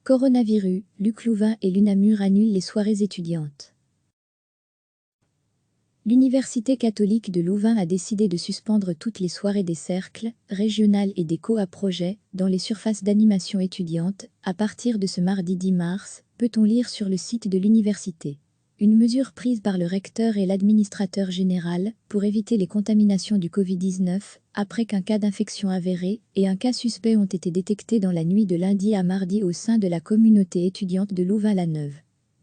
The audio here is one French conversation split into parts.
Coronavirus, Luc Louvain et l'UNAMUR annulent les soirées étudiantes. L'Université catholique de Louvain a décidé de suspendre toutes les soirées des cercles, régionales et des co-à-projets dans les surfaces d'animation étudiante à partir de ce mardi 10 mars, peut-on lire sur le site de l'université. Une mesure prise par le recteur et l'administrateur général pour éviter les contaminations du Covid-19 après qu'un cas d'infection avéré et un cas suspect ont été détectés dans la nuit de lundi à mardi au sein de la communauté étudiante de Louvain-la-Neuve.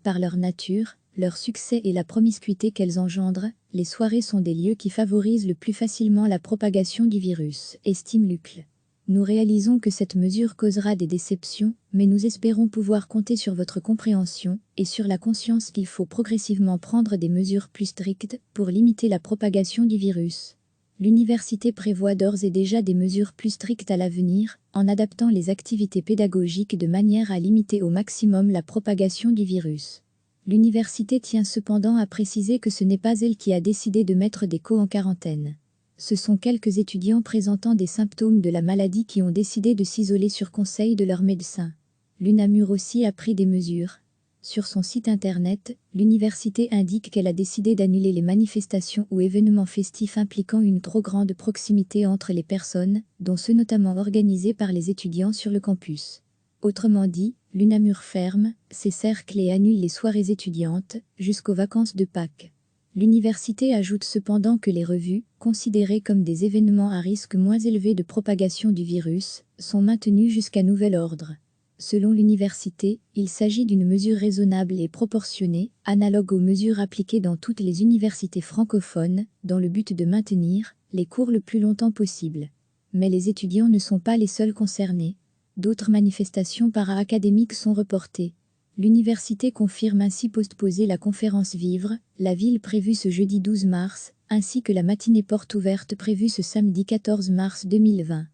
Par leur nature, leur succès et la promiscuité qu'elles engendrent, les soirées sont des lieux qui favorisent le plus facilement la propagation du virus, estime Luc. Nous réalisons que cette mesure causera des déceptions, mais nous espérons pouvoir compter sur votre compréhension et sur la conscience qu'il faut progressivement prendre des mesures plus strictes pour limiter la propagation du virus. L'université prévoit d'ores et déjà des mesures plus strictes à l'avenir, en adaptant les activités pédagogiques de manière à limiter au maximum la propagation du virus. L'université tient cependant à préciser que ce n'est pas elle qui a décidé de mettre des co en quarantaine. Ce sont quelques étudiants présentant des symptômes de la maladie qui ont décidé de s'isoler sur conseil de leur médecin. L'UNAMUR aussi a pris des mesures. Sur son site internet, l'université indique qu'elle a décidé d'annuler les manifestations ou événements festifs impliquant une trop grande proximité entre les personnes, dont ceux notamment organisés par les étudiants sur le campus. Autrement dit, l'UNAMUR ferme ses cercles et annule les soirées étudiantes jusqu'aux vacances de Pâques. L'université ajoute cependant que les revues, considérées comme des événements à risque moins élevé de propagation du virus, sont maintenues jusqu'à nouvel ordre. Selon l'université, il s'agit d'une mesure raisonnable et proportionnée, analogue aux mesures appliquées dans toutes les universités francophones, dans le but de maintenir les cours le plus longtemps possible. Mais les étudiants ne sont pas les seuls concernés. D'autres manifestations para-académiques sont reportées. L'université confirme ainsi postposer la conférence Vivre, la ville prévue ce jeudi 12 mars, ainsi que la matinée porte ouverte prévue ce samedi 14 mars 2020.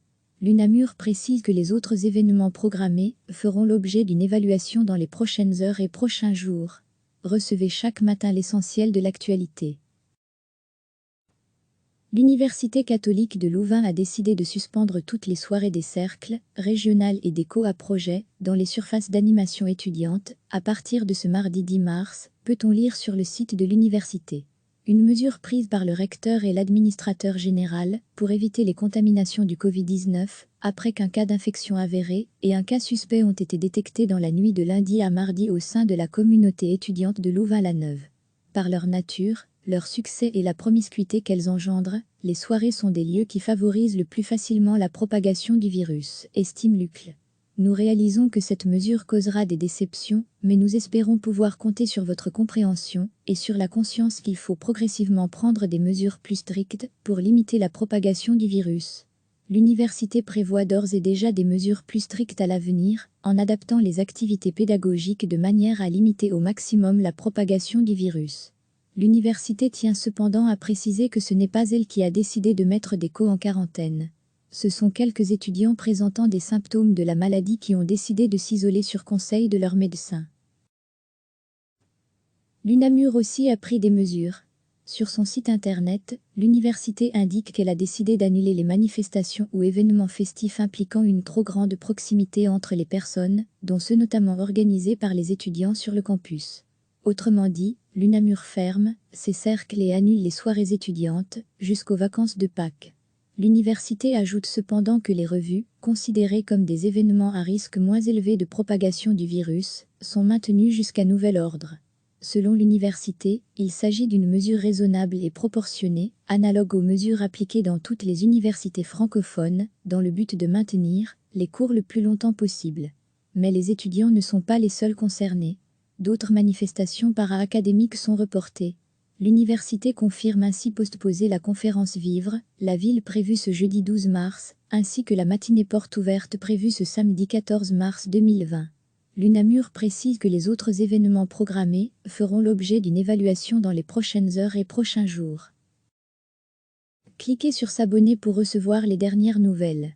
L'UNAMUR précise que les autres événements programmés feront l'objet d'une évaluation dans les prochaines heures et prochains jours. Recevez chaque matin l'essentiel de l'actualité. L'Université catholique de Louvain a décidé de suspendre toutes les soirées des cercles, régionales et des co-à-projets dans les surfaces d'animation étudiante à partir de ce mardi 10 mars, peut-on lire sur le site de l'université. Une mesure prise par le recteur et l'administrateur général pour éviter les contaminations du Covid-19 après qu'un cas d'infection avéré et un cas suspect ont été détectés dans la nuit de lundi à mardi au sein de la communauté étudiante de Louvain-la-Neuve. Par leur nature, leur succès et la promiscuité qu'elles engendrent, les soirées sont des lieux qui favorisent le plus facilement la propagation du virus, estime Luc. Nous réalisons que cette mesure causera des déceptions, mais nous espérons pouvoir compter sur votre compréhension et sur la conscience qu'il faut progressivement prendre des mesures plus strictes pour limiter la propagation du virus. L'université prévoit d'ores et déjà des mesures plus strictes à l'avenir, en adaptant les activités pédagogiques de manière à limiter au maximum la propagation du virus. L'université tient cependant à préciser que ce n'est pas elle qui a décidé de mettre des co en quarantaine. Ce sont quelques étudiants présentant des symptômes de la maladie qui ont décidé de s'isoler sur conseil de leur médecin. L'UNAMUR aussi a pris des mesures. Sur son site internet, l'université indique qu'elle a décidé d'annuler les manifestations ou événements festifs impliquant une trop grande proximité entre les personnes, dont ceux notamment organisés par les étudiants sur le campus. Autrement dit, l'UNAMUR ferme ses cercles et annule les soirées étudiantes jusqu'aux vacances de Pâques. L'université ajoute cependant que les revues, considérées comme des événements à risque moins élevé de propagation du virus, sont maintenues jusqu'à nouvel ordre. Selon l'université, il s'agit d'une mesure raisonnable et proportionnée, analogue aux mesures appliquées dans toutes les universités francophones, dans le but de maintenir les cours le plus longtemps possible. Mais les étudiants ne sont pas les seuls concernés. D'autres manifestations para-académiques sont reportées. L'université confirme ainsi postposer la conférence Vivre, la ville prévue ce jeudi 12 mars, ainsi que la matinée porte ouverte prévue ce samedi 14 mars 2020. L'UNAMUR précise que les autres événements programmés feront l'objet d'une évaluation dans les prochaines heures et prochains jours. Cliquez sur s'abonner pour recevoir les dernières nouvelles.